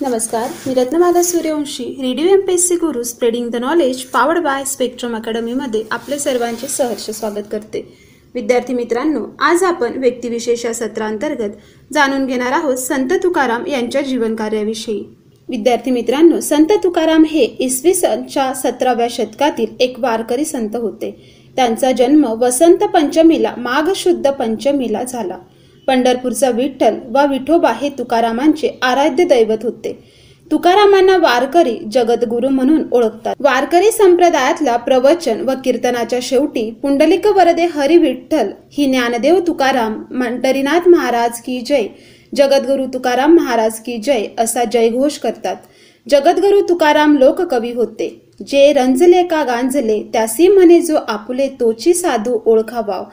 नमस्कार, मी Ratnamala Suryavanshi, radio MPSC Guru spreading the knowledge powered by spectrum अकॅडमीमध्ये आपले सर्वांचे सहर्ष स्वागत करते. विद्यार्थी मित्रांनो, आज आपण व्यक्तिविशेष या सत्रांतर्गत जाणून घेणार आहोत संत तुकाराम यांच्या जीवनकार्याविषयी. विद्यार्थी मित्रांनो, संत तुकाराम हे इसवी सनच्या 17व्या शतकातील एक वारकरी संत होते. त्यांचा जन्म वसंत पंचमीला माघ शुद्ध पंचमीला झाला. पंढरपूरचा विठ्ठल व विठोबा हे तुकारामांचे आराध्य दैवत होते. तुकारामांना वारकरी जगद्गुरू म्हणून ओळखतात. वारकरी संप्रदायातल्या प्रवचन व कीर्तनाच्या शेवटी पुंडलिक वरदे हरी विठ्ठल ही ज्ञानदेव तुकाराम पंढरीनाथ महाराज की जय, जगद्गुरू तुकाराम महाराज की जय असा जयघोष करतात. जगद्गुरू तुकाराम लोककवी होते. जे रंजले का गांजले त्यासी म्हणे जो आपुले तोची साधू ओळखावा,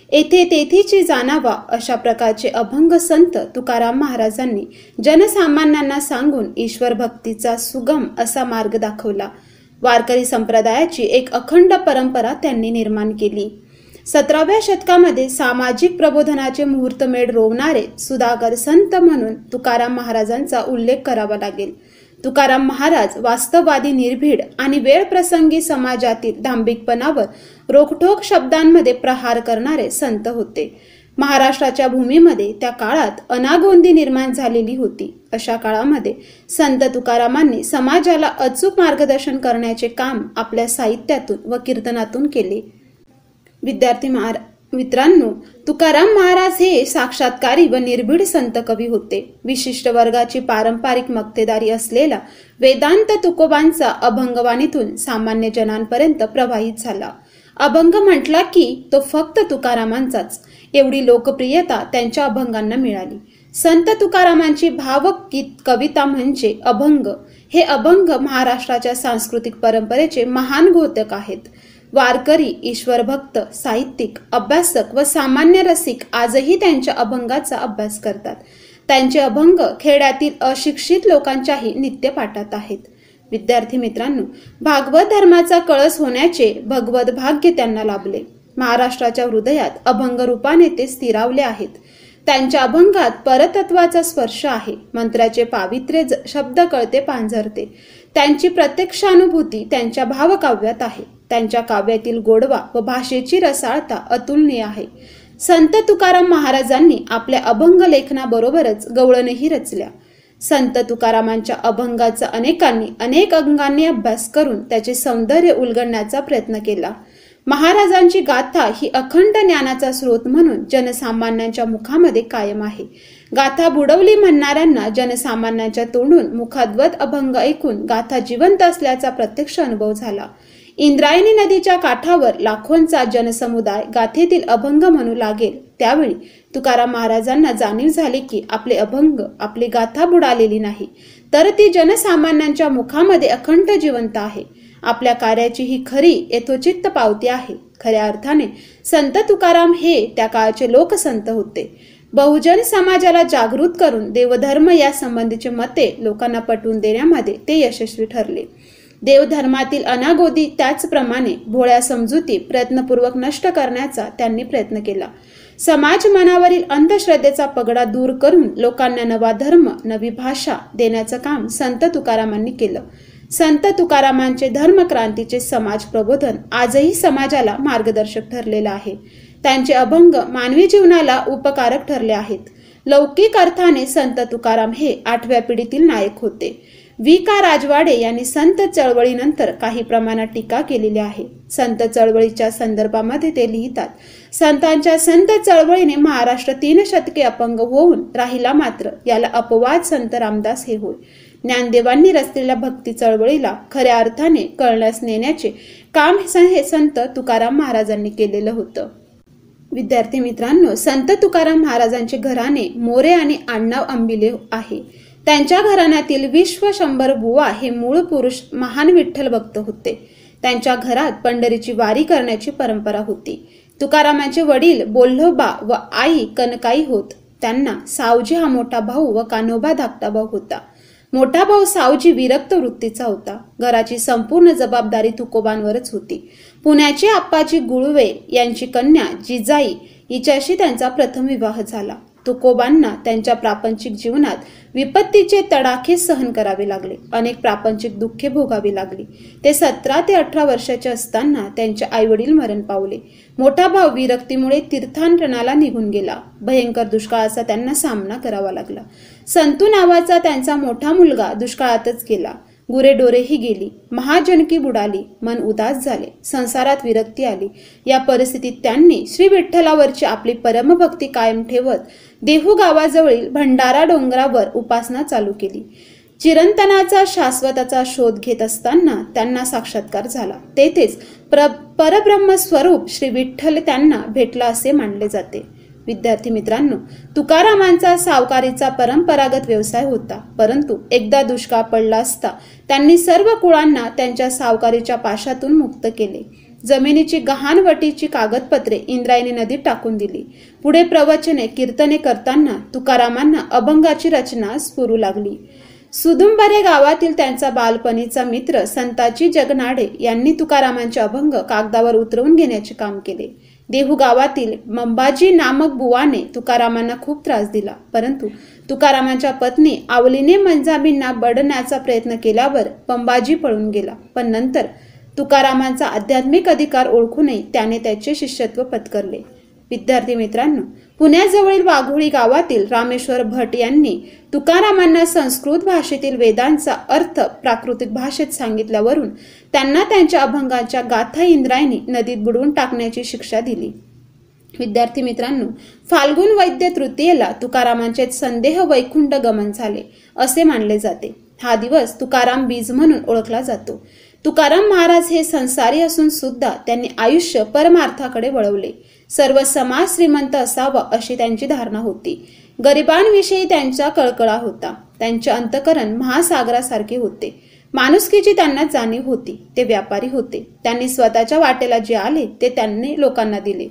येथे तेथीची जाणावा अशा प्रकारचे अभंग संत तुकाराम महाराजांनी जनसामान्यांना सांगून ईश्वर भक्तीचा सुगम असा मार्ग दाखवला. वारकरी संप्रदायाची एक अखंड परंपरा त्यांनी निर्माण केली. 17व्या शतकामध्ये सामाजिक प्रबोधनाचे मुहूर्तमेढ रोवणारे सुधाकर संत म्हणून तुकाराम महाराजांचा उल्लेख करावा लागेल. तुकाराम महाराज वास्तववादी, निर्भीड आणि वेळ प्रसंगी समाजातील दांभिकपणावर रोखठोक शब्दांमध्ये प्रहार करणारे संत होते. महाराष्ट्राच्या भूमीमध्ये त्या काळात अनागोंदी निर्माण झालेली होती. अशा काळामध्ये संत तुकारामांनी समाजाला अचूक मार्गदर्शन करण्याचे काम आपल्या साहित्यातून व कीर्तनातून केले. विद्यार्थी मित्रांनो, तुकाराम महाराज हे साक्षात्कारी व निर्भीड संत कवी होते. विशिष्ट वर्गाची पारंपरिक मक्तेदारी असलेला वेदांत तुकोबांचा अभंगवाणीतून सामान्य जनांपर्यंत प्रवाहित झाला. अभंग म्हटला की तो फक्त तुकारामांचाच, एवढी लोकप्रियता त्यांच्या अभंगांना मिळाली. संत तुकारामांची भावक कविता म्हणजे अभंग. हे अभंग महाराष्ट्राच्या सांस्कृतिक परंपरेचे महान घोतक आहेत. वारकरी, ईश्वर भक्त, साहित्यिक, अभ्यासक व सामान्य रसिक आजही त्यांच्या अभंगाचा अभ्यास करतात. त्यांचे अभंग खेड्यातील अशिक्षित लोकांच्याही नित्यपाठात आहेत. विद्यार्थी मित्रांनो, भागवत धर्माचा कळस होण्याचे भगवत भाग्य त्यांना लाभले. महाराष्ट्राच्या हृदयात अभंग रूपाने ते स्थिरावले आहेत. त्यांच्या अभंगात परतत्वाचा स्पर्श आहे. मंत्राचे पावित्र्य शब्द कळते पांझरते. त्यांची प्रत्यक्षानुभूती त्यांच्या भावकाव्यात आहे. त्यांच्या काव्यातील गोडवा व भाषेची रसाळता अतुलनीय आहे. संत तुकाराम महाराजांनी आपल्या अभंग लेखनाबरोबरच गवळणही रचल्या. संत तुकारामांच्या अभंगाचा अनेकांनी अनेक अंगांनी अभ्यास करून त्याचे सौंदर्य उलगडण्याचा प्रयत्न केला. महाराजांची गाथा ही अखंड ज्ञानाचा स्रोत म्हणून जनसामान्यांच्या मुखामध्ये कायम आहे. गाथा बुडवली म्हणणाऱ्यांना जनसामान्यांच्या तोंडून मुखाद्वत अभंग ऐकून गाथा जिवंत असल्याचा प्रत्यक्ष अनुभव झाला. इंद्रायणी नदीच्या काठावर लाखोंचा जनसमुदाय गाथेतील अभंग म्हणू लागेल त्यावेळी तुकाराम महाराजांना जाणीव झाली की आपले अभंग, आपली गाथा बुडालेली नाही, तर ती जनसामान्यांच्या मुखामध्ये अखंड जिवंत आहे. आपल्या कार्याची ही खरी यथोचित पावती आहे. खऱ्या अर्थाने संत तुकाराम हे त्या काळचे लोकसंत होते. बहुजन समाजाला जागृत करून देवधर्म या संबंधीची मते लोकांना पटवून देण्यामध्ये ते यशस्वी ठरले. देवधर्मातील अनागोदी त्याचप्रमाणे भोळ्या समजुती प्रयत्नपूर्वक नष्ट करण्याचा त्यांनी प्रयत्न केला. समाज मनावरील अंधश्रद्धेचा पगडा दूर करून लोकांना नवा धर्म, नवी भाषा देण्याचं काम संत तुकारामांनी केलं. संत तुकारामांचे धर्मक्रांतीचे समाज प्रबोधन आजही समाजाला मार्गदर्शक ठरलेलं आहे. त्यांचे अभंग मानवी जीवनाला उपकारक ठरले आहेत. लौकिक अर्थाने संत तुकाराम हे 8व्या पिढीतील नायक होते. V.K. राजवाडे यांनी संत चळवळीनंतर काही प्रमाणात टीका केलेली आहे. संत चळवळीच्या संदर्भामध्ये ते लिहितात, संतांच्या संत चळवळीने महाराष्ट्र 3 शतके अपंग होऊन राहिला, मात्र याला अपवाद संत रामदास हे होय. ज्ञानदेवांनी रचलेल्या भक्ती चळवळीला खऱ्या अर्थाने कळण्यास नेण्याचे काम हे संत तुकाराम महाराजांनी केलेलं होतं. विद्यार्थी मित्रांनो, संत तुकाराम महाराजांचे घराणे मोरे आणि आडनाव आंबिले आहे. त्यांच्या घराण्यातील विश्व 100 बुवा हे मूळ पुरुष महान विठ्ठल भक्त होते. त्यांच्या घरात पंढरीची वारी करण्याची परंपरा होती. तुकारामांचे वडील बोल्होबा व आई कनकाई होत. त्यांना सावजी हा मोठा भाऊ व कान्होबा धाकटा भाऊ होता. मोठा भाऊ सावजी विरक्त वृत्तीचा होता. घराची संपूर्ण जबाबदारी तुकोबांवरच होती. पुण्याचे आप्पाजी गुळवे यांची कन्या जिजाई हिच्याशी त्यांचा प्रथम विवाह झाला. तुकोबांना त्यांच्या प्रापंचिक जीवनात विपत्तीचे तडाखे सहन करावे लागले, अनेक प्रापंचिक दुःखे भोगावी लागली. ते 17 ते 18 वर्षाचे असताना त्यांचे आईवडील मरण पावले. मोठा भाऊ विरक्तीमुळे तीर्थाटनाला निघून गेला. भयंकर दुष्काळाचा त्यांना सामना करावा लागला. संतू नावाचा त्यांचा मोठा मुलगा दुष्काळातच गेला. गुरेढोरेही गेली. महाजनकी बुडाली. मन उदास झाले. संसारात विरक्ती आली. या परिस्थितीत त्यांनी श्री विठ्ठलावरची आपली परमभक्ती कायम ठेवत देहू गावाजवळील भंडारा डोंगरावर उपासना चालू केली. चिरंतनाचा शाश्वताचा शोध घेत असताना त्यांना साक्षात्कार झाला. तेथेच परब्रह्म स्वरूप श्री विठ्ठल त्यांना भेटला असे मानले जाते. विद्यार्थी मित्रांनो, तुकारामांचा सावकारीचा परंपरागत व्यवसाय होता, परंतु एकदा दुष्काळ पडला असता त्यांनी सर्व कुळांना त्यांच्या सावकारीच्या पाशातून मुक्त केले. जमिनीची गहाणवटीची कागदपत्रे इंद्रायणी नदीत टाकून दिली. पुढे प्रवचने कीर्तने करताना तुकारामांना अभंगाची रचना स्फुरू लागली. सुदुंबरे गावातील त्यांचा बालपणीचा मित्र संताजी जगनाडे यांनी तुकारामांचे अभंग कागदावर उतरवून घेण्याचे काम केले. देहू गावातील मंबाजी नामक बुवाने तुकारामांना खूप त्रास दिला, परंतु तुकारामांच्या पत्नी आवलीने मंजाबींना बडण्याचा प्रयत्न केल्यावर पंबाजी पळून गेला. पण नंतर तुकारामांचा आध्यात्मिक अधिकार ओळखूनही त्याने त्याचे शिष्यत्व पत्करले. विद्यार्थी मित्रांनो, पुण्याजवळील वाघोळी गावातील रामेश्वर भट यांनी तुकारामांना संस्कृत भाषेतील वेदांचा अर्थ प्राकृतिक भाषेत सांगितल्यावरून त्यांना त्यांच्या अभंगाच्या गाथा इंद्रायणी नदीत बुडवून टाकण्याची शिक्षा दिली. विद्यार्थी मित्रांनो, फाल्गुन वैद्य तृतीयेला तुकारामांचे संदेह वैकुंठ गमन झाले असे मानले जाते. हा दिवस तुकाराम बीज म्हणून ओळखला जातो. तुकाराम महाराज हे संसारी असून सुद्धा त्यांनी आयुष्य परमार्थाकडे वळवले. सर्व समाज श्रीमंत असावा अशी त्यांची धारणा होती. गरिबांविषयी त्यांचा कळकळा होता. त्यांचे अंतःकरण महासागरासारखे होते. माणुसकीची त्यांना जाणीव होती. ते व्यापारी होते. त्यांनी स्वतःच्या वाटेला जे आले ते त्यांनी लोकांना दिले.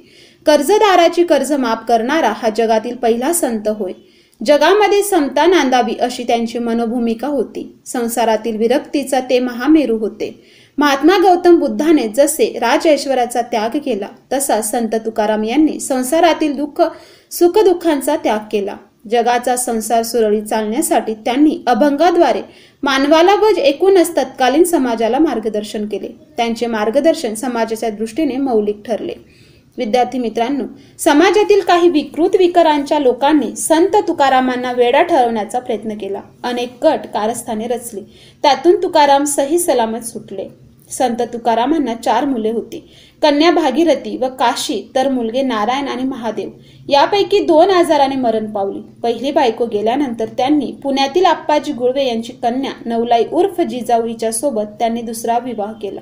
कर्जदाराची कर्ज माफ करणारा हा जगातील पहिला संत होय. जगामध्ये समता नांदावी अशी त्यांची मनोभूमिका होती. संसारातील विरक्तीचा ते महामेरू होते. महात्मा गौतम बुद्धाने जसे राज ऐश्वर्याचा त्याग केला, तसा संत तुकाराम यांनी संसारातील सुख दुःखांचा त्याग केला. जगाचा संसार सुरळीत चालण्यासाठी त्यांनी अभंगाद्वारे मानवाला व एकूणच तत्कालीन समाजाला मार्गदर्शन केले. त्यांचे मार्गदर्शन समाजाच्या दृष्टीने मौलिक ठरले. विद्यार्थी मित्रांनो, समाजातील काही विकृत विकारांच्या लोकांनी संत तुकारामांना वेडा ठरवण्याचा प्रयत्न केला. अनेक गट कारस्थाने रचली. त्यातून तुकाराम सही सलामत सुटले. संत तुकारामांना 4 मुले होती. कन्या भागीरथी व काशी, तर मुलगे नारायण आणि महादेव. यापैकी 2 आजाराने मरण पावली. पहिली बायको गेल्यानंतर त्यांनी पुण्यातील आप्पाजी गुळवे यांची कन्या नवलाई उर्फ जिजाऊ हिच्यासोबत त्यांनी दुसरा विवाह केला.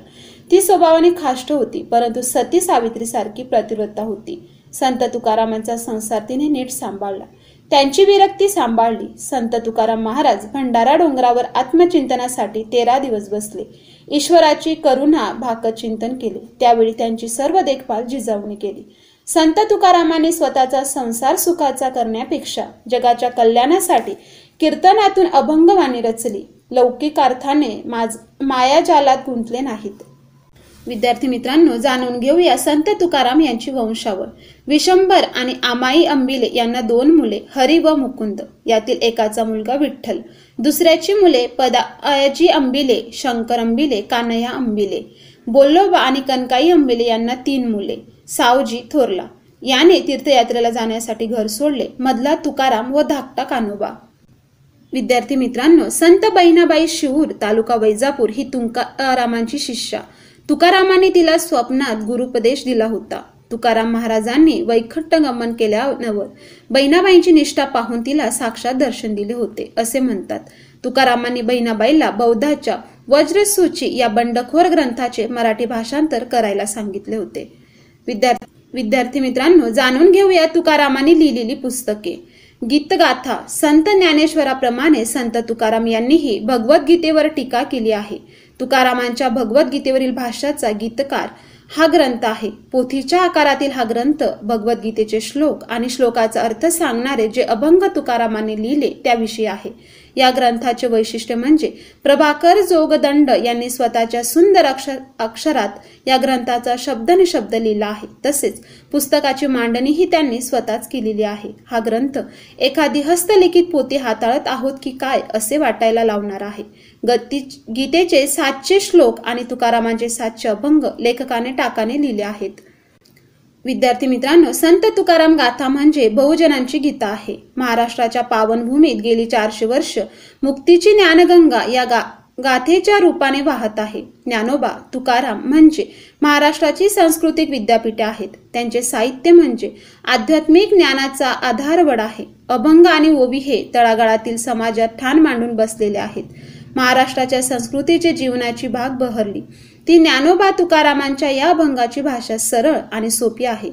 ती स्वभावाने खाष्ट होती, परंतु सती सावित्रीसारखी प्रतिव्रता होती. संत तुकारामांचा संसार तिने नीट सांभाळला. त्यांची विरक्ती सांभाळली. संत तुकाराम महाराज भंडारा डोंगरावर आत्मचिंतनासाठी 13 दिवस बसले. ईश्वराची करुणा भाकत चिंतन केले. त्यावेळी त्यांची सर्व देखभाल जिजाऊने केली. संत तुकारामांनी स्वतःचा संसार सुखाचा करण्यापेक्षा जगाच्या कल्याणासाठी कीर्तनातून अभंगवाणी रचली. लौकिक अर्थाने मायाजालात गुंतले नाहीत. विद्यार्थी मित्रांनो, जाणून घेऊया संत तुकाराम यांची वंशावळ. विशंभर आणि आमाई अंबिले यांना 2 मुले, हरी व मुकुंद. यातील एकाचा मुलगा विठ्ठल. दुसऱ्याची मुले पदाजी अंबिले, शंकर अंबिले, कान्हया अंबिले. बोल्लोबा आणि कनकाई अंबिले यांना 3 मुले. सावजी थोरला याने तीर्थयात्रेला जाण्यासाठी घर सोडले. मधला तुकाराम व धाकटा कान्होबा. विद्यार्थी मित्रांनो, संत बहिणाबाई शिऊर, तालुका वैजापूर ही तुकारामांची शिष्या. तुकारामांनी तिला स्वप्नात गुरुपदेश दिला होता. तुकाराम महाराजांनी वैकुंठ गमन केल्यावर बहिणाबाईंची निष्ठा पाहून तिला साक्षात दर्शन दिले होते असे म्हणतात. तुकारामांनी बहिणाबाईला बौद्धाच्या वज्रसूची या बंडखोर ग्रंथाचे मराठी भाषांतर करायला सांगितले होते. विद्यार्थी मित्रांनो, जाणून घेऊया तुकारामांनी लिहिलेली पुस्तके. गीतगाथा. संत ज्ञानेश्वराप्रमाणे संत तुकाराम यांनीही भगवद्गीतेवर टीका केली आहे. तुकारामांच्या भगवद्गीतेवरील भाष्याचा गीतकार हा ग्रंथ आहे. पोथीच्या आकारातील हा ग्रंथ भगवद्गीतेचे श्लोक आणि श्लोकाचा अर्थ सांगणारे जे अभंग तुकारामांनी लिहिले त्याविषयी आहे. या ग्रंथाचे वैशिष्ट्य म्हणजे प्रभाकर जोगदंड यांनी स्वतःच्या सुंदर अक्षरात या ग्रंथाचा शब्दनिशब्द लिहिला आहे. तसेच पुस्तकाची मांडणीही त्यांनी स्वतःच केलेली आहे. हा ग्रंथ एखादी हस्तलिखित पोथी हाताळत आहोत की काय असे वाटायला लावणार आहे. गीतेचे 700 श्लोक आणि तुकारामांचे 700 अभंग लेखकाने टाकाने लिहिले आहेत. विद्यार्थी मित्रांनो, संत तुकाराम गाथा म्हणजे बहुजनांची गीता आहे. महाराष्ट्राच्या पावनभूमीत गेली 400 वर्ष मुक्तीची ज्ञानगंगा या गाथेच्या रूपाने वाहत आहे. ज्ञानोबा तुकाराम म्हणजे महाराष्ट्राची सांस्कृतिक विद्यापीठे आहेत. त्यांचे साहित्य म्हणजे आध्यात्मिक ज्ञानाचा आधारवड आहे. अभंग आणि ओवी हे तळागाळातील समाजात ठाण मांडून बसलेले आहेत. महाराष्ट्राच्या संस्कृतीची जीवनाची भाग बहरली ती ज्ञानोबा तुकारामांच्या या अभंगाची भाषा सरळ आणि सोपी आहे.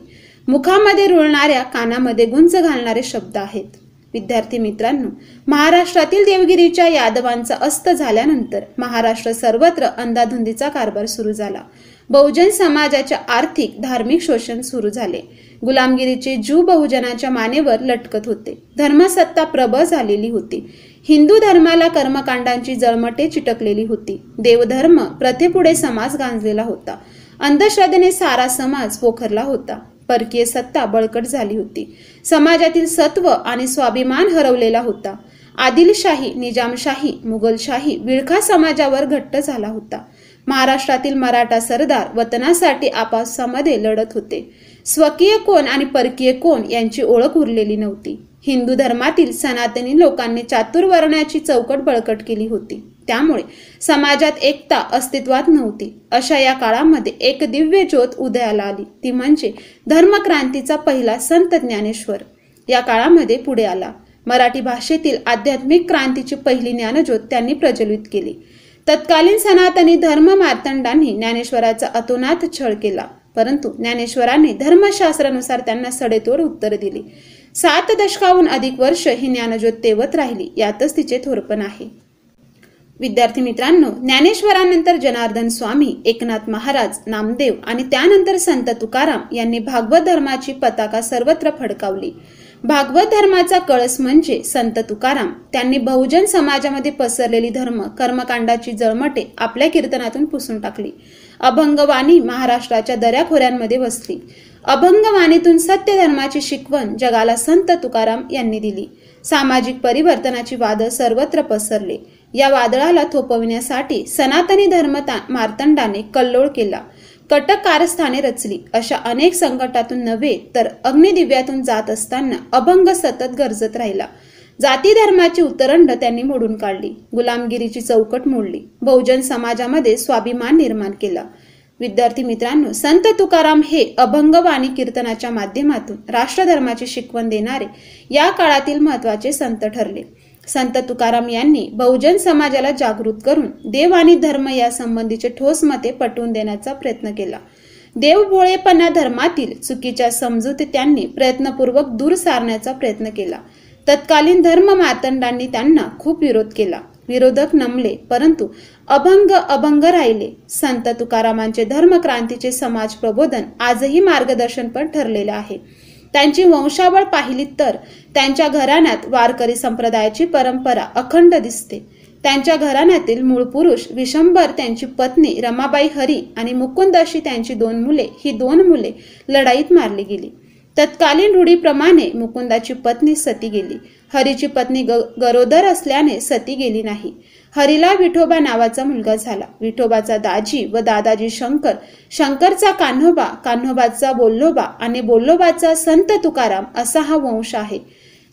मुखामध्ये रुळणाऱ्या कानामध्ये गुंज घालणारे शब्द आहेत. विद्यार्थी मित्रांनो, महाराष्ट्रातील देवगिरीच्या यादवांचा अस्त झाल्यानंतर महाराष्ट्र सर्वत्र अंधाधुंदीचा कारभार सुरू झाला. बहुजन समाजाचे आर्थिक धार्मिक शोषण सुरू झाले. गुलामगिरीचे जू बहुजनाच्या मानेवर लटकत होते. धर्मसत्ता प्रबळ झालेली होती. हिंदू धर्माला कर्मकांडांची जळमटे चिटकलेली होती. देवधर्म प्रथेपुढे समाज गांजलेला होता. अंधश्रद्धेने सारा समाज पोखरला होता. परकीय सत्ता बळकट झाली होती. समाजातील सत्व आणि स्वाभिमान हरवलेला होता. आदिलशाही, निजामशाही, मुघलशाही विळखा समाजावर घट्ट झाला होता. महाराष्ट्रातील मराठा सरदार वतनासाठी आपापसामध्ये लढत होते. स्वकीय कोण आणि परकीय कोण यांची ओळख उरलेली नव्हती. हिंदू धर्मातील सनातनी लोकांनी चातुर्वर्ण्याची चौकट बळकट केली होती. त्यामुळे समाजात एकता अस्तित्वात नव्हती. अशा या काळामध्ये एक दिव्य ज्योत उदयाला आली. ती म्हणजे धर्मक्रांतीचा पहिला संत ज्ञानेश्वर या काळामध्ये पुढे आला. मराठी भाषेतील आध्यात्मिक क्रांतीची पहिली ज्ञानज्योत त्यांनी प्रज्वलित केली. तत्कालीन सनातनी धर्म मार्तंडांनी ज्ञानेश्वराचा अतोनात छळ केला, परंतु ज्ञानेश्वरांनी धर्मशास्त्रानुसार त्यांना सडेतोड उत्तर दिली. 7 दशकाहून अधिक वर्ष ही ज्ञानज्योत तेवत राहिली. यातच तिचे थोरपण आहे. विद्यार्थी मित्रांनो, ज्ञानेश्वरानंतर जनार्दन स्वामी, एकनाथ महाराज, नामदेव आणि त्यानंतर संत तुकाराम यांनी भागवत धर्माची पताका सर्वत्र फडकावली. भागवत धर्माचा कळस म्हणजे संत तुकाराम. त्यांनी बहुजन समाजामध्ये पसरलेली धर्म कर्मकांडाची जळमटे आपल्या कीर्तनातून पुसून टाकली. अभंगवाणी महाराष्ट्राच्या दऱ्याखोऱ्यांमध्ये वसली. अभंगवाणीतून सत्य धर्माची शिकवण जगाला संत तुकाराम यांनी दिली. सामाजिक परिवर्तनाची वादळ सर्वत्र पसरले. या वादळाला थोपविण्यासाठी सनातनी धर्म मार्तंडाने कल्लोळ केला. कटक कारस्थाने रचली. अशा अनेक संकटातून नव्हे तर अग्निदिव्यातून जात असताना अभंग सतत गरजत राहिला. जाती धर्माची उतरंड त्यांनी मोडून काढली. गुलामगिरीची चौकट मोडली. बहुजन समाजामध्ये स्वाभिमान निर्माण केला. विद्यार्थी मित्रांनो, संत तुकाराम हे अभंगवाणी कीर्तनाच्या माध्यमातून राष्ट्रधर्माची शिकवण देणारे या काळातील महत्वाचे संत ठरले. संत तुकाराम यांनी बहुजन समाजाला जागृत करून देव आणि धर्म या संबंधीचे ठोस मते पटवून देण्याचा प्रयत्न केला. देवभोळेपणा धर्मातील चुकीच्या समजुती त्यांनी प्रयत्नपूर्वक दूर सारण्याचा प्रयत्न केला. तत्कालीन धर्म मार्तंडांनी त्यांना खूप विरोध केला. विरोधक नमले, परंतु अभंग राहिले. संत तुकारामांचे धर्मक्रांतीचे समाज प्रबोधन आजही मार्गदर्शनपर ठरलेले आहे. त्यांची वंशावळ पाहिली तर त्यांच्या घराण्यात वारकरी संप्रदायाची परंपरा अखंड दिसते. त्यांच्या घराण्यातील मूळ पुरुष विशंभर, त्यांची पत्नी रमाबाई हरी आणि मुकुंद अशी त्यांची 2 मुले, ही 2 मुले लढाईत मारली गेली. तत्कालीन रूढीप्रमाणे मुकुंदाची पत्नी सती गेली. हरीची पत्नी गरोदर असल्याने सती गेली नाही. हरीला विठोबा नावाचा मुलगा झाला. विठोबाचा दाजी व दादाजी शंकर, शंकरचा कान्होबा, कान्होबाचा बोल्लोबा आणि बोल्लोबाचा संत तुकाराम असा हा वंश आहे.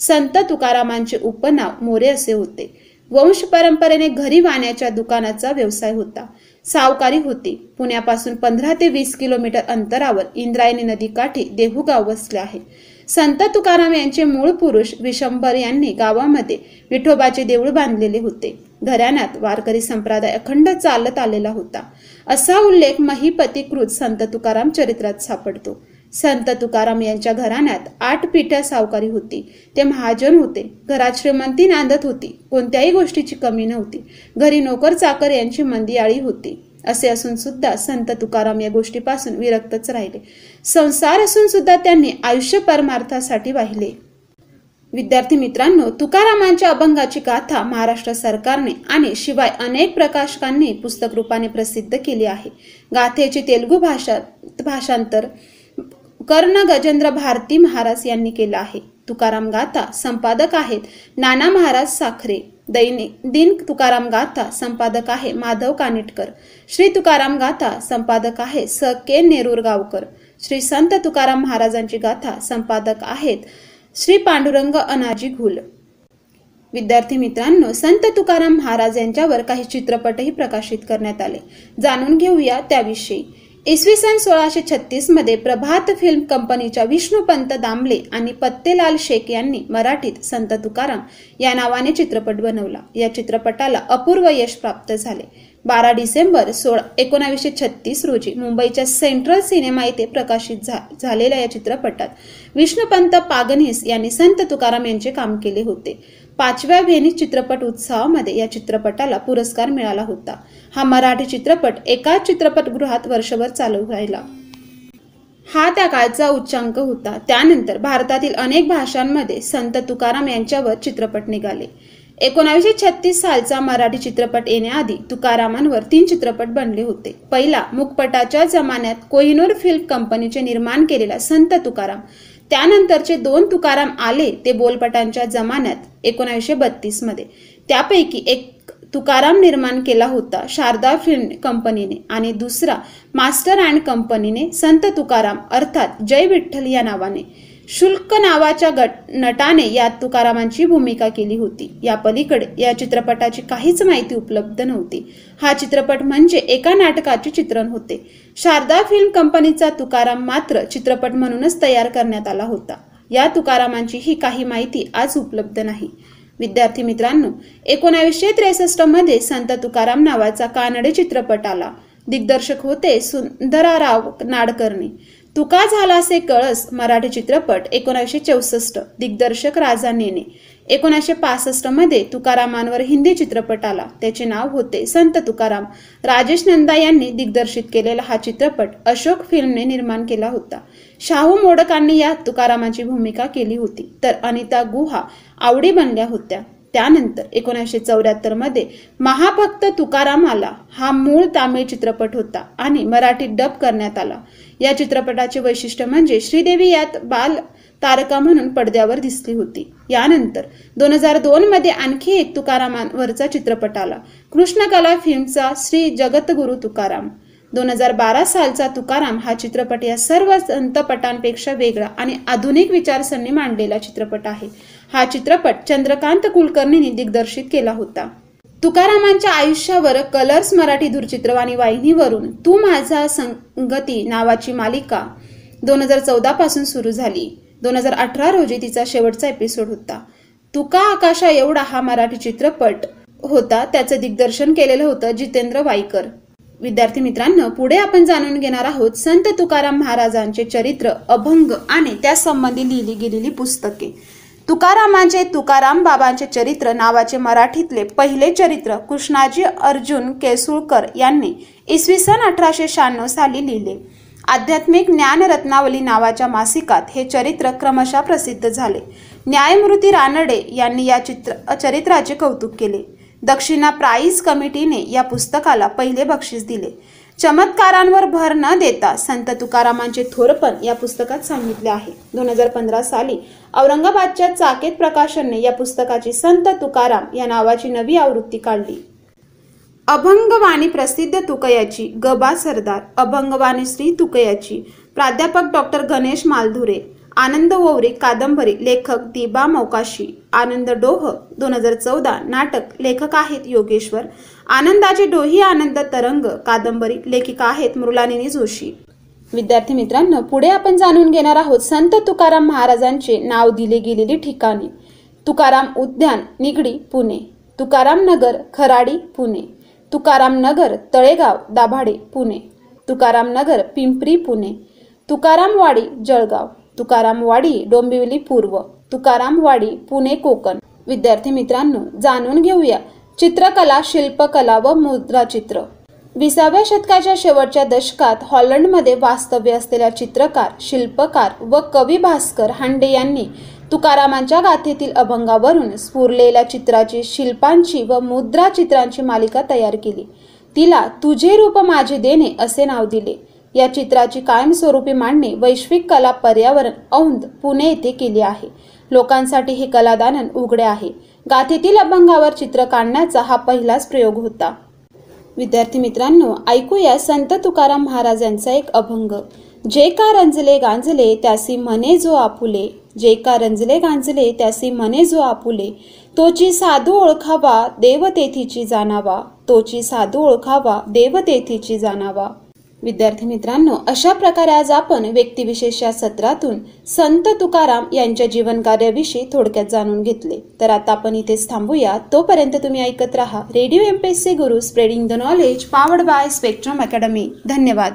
संत तुकारामांचे उपनाव मोरे असे होते. वंश परंपरेने घरी वाण्याच्या दुकानाचा व्यवसाय होता. सावकारी होती. पुण्यापासून 15 ते 20 किलोमीटर अंतरावर इंद्रायणी नदीकाठी देहू गाव वसले आहे. संत तुकाराम यांचे मूळ पुरुष विशंभर यांनी गावामध्ये विठोबाचे देऊळ बांधलेले होते. घराण्यात वारकरी संप्रदाय अखंड चालत आलेला होता असा उल्लेख महिपतीकृत संत तुकाराम चरित्रात सापडतो. संत तुकाराम यांच्या घराण्यात 8 पिढ्या सावकारी होती. ते महाजन होते. घरात श्रीमंती नांदत होती. कोणत्याही गोष्टीची कमी नव्हती. घरी नोकर चाकर यांची मंदियाळी होती. असे असून सुद्धा संत तुकाराम या गोष्टीपासून विरक्तच राहिले. संसार असून सुद्धा त्यांनी आयुष्य परमार्थासाठी वाहिले. विद्यार्थी मित्रांनो, तुकारामांच्या अभंगाची गाथा महाराष्ट्र सरकारने आणि शिवाय अनेक प्रकाशकांनी पुस्तक रूपाने प्रसिद्ध केली आहे. गाथेचे तेलुगू भाषांतर कर्ण गजेंद्र भारती महाराज यांनी केलं आहे. तुकाराम गाथा संपादक आहेत नाना महाराज साखरे. दैनंदिन तुकाराम गाथा संपादक आहे माधव कानिटकर. श्री तुकाराम गाथा संपादक आहे स के नेरुरगावकर. श्री संत तुकाराम महाराजांची गाथा संपादक आहेत श्री पांडुरंग अनाजी घुल. विद्यार्थी मित्रांनो, संत तुकाराम महाराज यांच्यावर काही चित्रपटही प्रकाशित करण्यात आले. जाणून घेऊया त्याविषयी. इसवी सन 1636 मध्ये प्रभात फिल्म कंपनीच्या विष्णुपंत दामले आणि पत्तेलाल शेख यांनी मराठीत संत तुकाराम या नावाने चित्रपट बनवला. या चित्रपटाला अपूर्व यश प्राप्त झाले. 12 डिसेंबर 1936 रोजी मुंबईच्या सेंट्रल सिनेमा येथे प्रकाशित झालेल्या या चित्रपटात विष्णुपंत पागनीस यांनी संत तुकाराम यांचे काम केले होते. 5व्या व्हेनिस चित्रपट उत्सवामध्ये या चित्रपटाला पुरस्कार मिळाला होता. हा मराठी चित्रपट एकाच चित्रपटगृहात वर्षभर चालू राहिला. हा त्या काळचा उच्चांक होता. त्यानंतर भारतातील अनेक भाषांमध्ये संत तुकाराम यांच्यावर चित्रपट निघाले. 1936 सालचा मराठी चित्रपट येण्याआधी तुकारामांवर 3 चित्रपट बनले होते. पहिला मुकपटाच्या जमान्यात कोहिनूर फिल्म कंपनीचे निर्माण केलेला संत तुकाराम. त्यानंतरचे 2 तुकाराम आले ते बोलपटांच्या जमान्यात 1932 मध्ये. त्यापैकी एक तुकाराम निर्माण केला होता शारदा फिल्म कंपनीने आणि दुसरा मास्टर अँड कंपनीने संत तुकाराम अर्थात जय विठ्ठल या नावाने. शुल्क नावाच्या नटाने यात तुकारामांची भूमिका केली होती. या पलीकडे या चित्रपटाची काहीच माहिती उपलब्ध नव्हती. हा चित्रपट म्हणजे एका नाटकाचे चित्रण होते. शारदा फिल्म कंपनीचा तुकाराम मात्र चित्रपट म्हणूनच तयार करण्यात आला होता. या तुकारामांची ही काही माहिती आज उपलब्ध नाही. विद्यार्थी मित्रांनो, 1963 मध्ये संत तुकाराम नावाचा कानडी चित्रपट आला. दिग्दर्शक होते सुंदराराव नाडकर्णी. तुका झालासे कळस मराठी चित्रपट 1964. दिग्दर्शक राजा नेने. 1965 मध्ये तुकारामांवर हिंदी चित्रपट आला. त्याचे नाव होते संत तुकाराम. राजेश नंदा यांनी दिग्दर्शित केलेला हा चित्रपट अशोक फिल्मने निर्माण केला होता. शाहू मोडकांनी यात तुकारामांची भूमिका केली होती तर अनिता गुहा आवडी बनल्या होत्या. त्यानंतर 1974 मध्ये महाभक्त तुकाराम आला. हा मूळ तामिळ चित्रपट होता आणि मराठीत डब करण्यात आला. या चित्रपटाचे वैशिष्ट्य म्हणजे श्रीदेवी यात बाल तारका म्हणून पडद्यावर दिसली होती. यानंतर 2002 मध्ये आणखी एक तुकारामांवरचा चित्रपट आला. कृष्णकला फिल्मचा श्री जगद्गुरु तुकाराम. 2012 सालचा तुकाराम हा चित्रपट या सर्व संतपटांपेक्षा वेगळा आणि आधुनिक विचारसरणी मांडलेला चित्रपट आहे. हा चित्रपट चंद्रकांत कुलकर्णींनी दिग्दर्शित केला होता. तुकारामांच्या आयुष्यावर कलर्स मराठी दूरचित्रवाणी वाहिनीवरून तू माझा संगती नावाची मालिका 2014 पासून सुरू झाली. 2018 रोजी तिचा शेवटचा एपिसोड होता. तुका आकाशा एवढा हा मराठी चित्रपट होता. त्याचं दिग्दर्शन केलेलं होतं जितेंद्र वाईकर. विद्यार्थी मित्रांनो, पुढे आपण जाणून घेणार आहोत संत तुकाराम महाराजांचे चरित्र, अभंग आणि त्यासंबंधी लिहिली गेलेली पुस्तके. तुकारामांचे तुकाराम बाबांचे चरित्र नावाचे मराठीतले पहिले चरित्र कृष्णाजी अर्जुन केसुळकर यांनी इसवी सन 1896 साली लिहिले. आध्यात्मिक ज्ञान रत्नावली नावाच्या मासिकात हे चरित्र क्रमशः प्रसिद्ध झाले. न्यायमूर्ती रानडे यांनी या चरित्राचे कौतुक केले. दक्षिणा प्राईज कमिटीने या पुस्तकाला पहिले बक्षीस दिले. चमत्कारांवर भर न देता संत तुकारामांचे थोरपण या पुस्तकात सांगितले आहे. 2015 साली औरंगाबादच्या चाकेत प्रकाशनने या पुस्तकाची संत तुकाराम या नावाची नवी आवृत्ती काढली. अभंगवाणी प्रसिद्ध तुकयाची गबा सरदार. अभंगवाणी श्री तुकयाची प्राध्यापक डॉक्टर गणेश मालधुरे. आनंद ओवरे कादंबरी. लेखक दिबा मौकाशी. आनंद डोह 2014 नाटक. लेखक आहेत योगेश्वर. आनंदाचे डोही आनंद तरंग कादंबरी. लेखिका आहेत मृणालिनी जोशी. विद्यार्थी मित्रांनो, पुढे आपण जाणून घेणार आहोत संत तुकाराम महाराजांचे नाव दिले गेलेली ठिकाणे. तुकाराम उद्यान निगडी पुणे. तुकाराम नगर खराडी पुणे. तुकाराम नगर तळेगाव दाभाडे पुणे. तुकाराम नगर पिंपरी पुणे. तुकारामवाडी जळगाव. तुकारामवाडी डोंबिवली पूर्व. तुकारामवाडी पुणे कोकण. विद्यार्थी मित्रांनो, जाणून घेऊया चित्रकला, शिल्पकला व मुद्राचित्र. 20व्या शतकाच्या शेवटच्या दशकात हॉलंडमध्ये वास्तव्य असलेल्या चित्रकार, शिल्पकार व कवी भास्कर हांडे यांनी तुकारामांच्या गाथेतील अभंगावरून स्फुरलेल्या चित्राची, शिल्पांची व मुद्रा चित्रांची मालिका तयार केली. तिला तुझे रूप माझे देणे असे नाव दिले. या चित्राची कायमस्वरूपी मांडणी वैश्विक कला पर्यावरण औंध पुणे येथे केली आहे. लोकांसाठी हे कलादालन उघडे आहे. गाथेतील अभंगावर चित्र काढण्याचा हा पहिलाच प्रयोग होता. विद्यार्थी मित्रांनो, ऐकूया संत तुकाराम महाराज यांचा एक अभंग. जे का रंजले गांजले त्यासी म्हणे जो आपुले, जे का रंजले गांजले त्यासी म्हणे जो आपुले, तोची साधू ओळखावा देव तेथीची जाणावा, तोची साधू ओळखावा देव तेथीची जाणावा. विद्यार्थी मित्रांनो, अशा प्रकारे आज आपण व्यक्तिविशेष या सत्रातून संत तुकाराम यांच्या जीवनकार्याविषयी थोडक्यात जाणून घेतले. तर आता आपण इथेच थांबूया. तोपर्यंत तुम्ही ऐकत राहा radio MPSC Guru, spreading the knowledge, powered by spectrum academy. धन्यवाद.